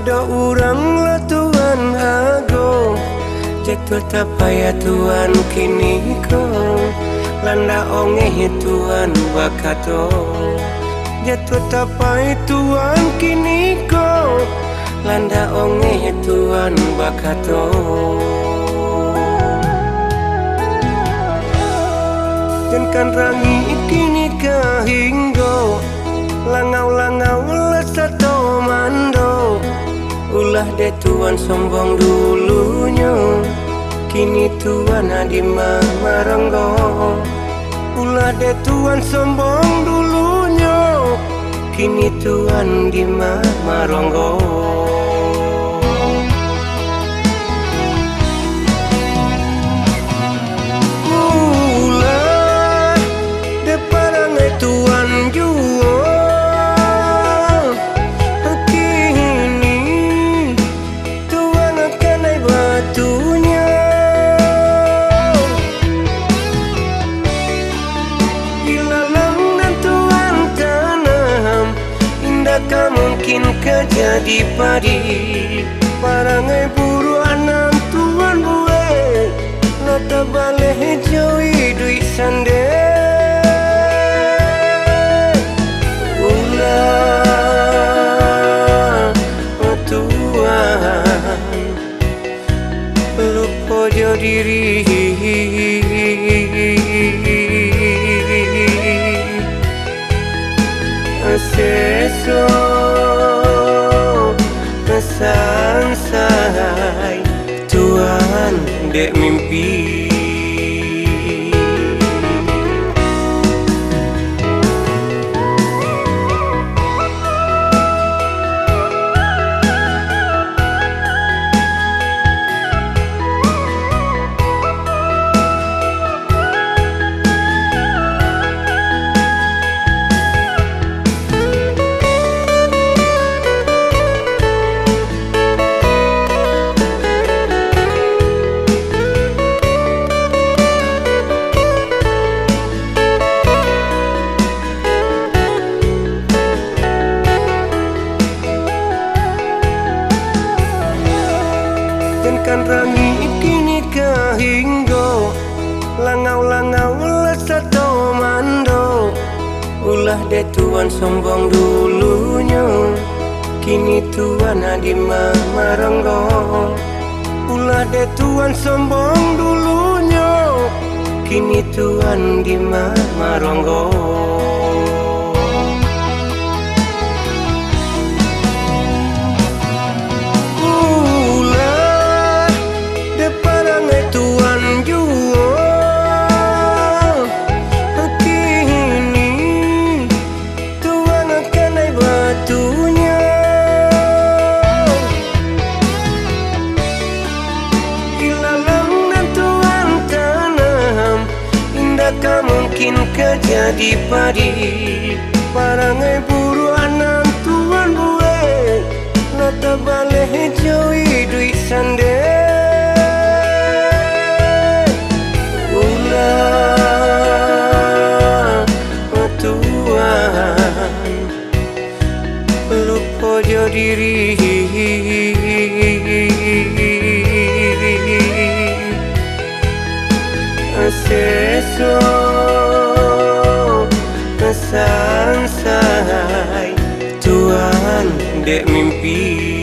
Ada orang lah Tuhan ago, jatuh tak payah Tuhan kini ko, landa onge Tuhan bakato. Jatuh tak payah Tuhan kini ko, landa onge Tuhan bakato. Dan kan rangi kini kahinggo, langau-langau lesato mando. Ulah de Tuhan sombong dulunya, kini Tuhan adi maronggo. Ulah de Tuhan sombong dulunya, kini Tuhan di maronggo. Ulah de parangai Tuhan jua, mungkin kejadi padi parangai buru anak Tuhan buat nota balik jauhi duit sande. Ulah Tuhan lupa jauh diri, seso sansai Tuhan dek mimpi. Kan rangi kini kahinggo, langau-langau lesato mando. Ulah de Tuhan sombong dulunya, kini Tuhan adi maronggo. Ulah de Tuhan sombong dulunya, kini Tuhan di maronggo. Mungkin kejadi padi parangai buru anak Tuhan buat nota balik jauhi duit sande. Ulah Tuhan lupa jauh diri, seso sansai Tuhan dek mimpi.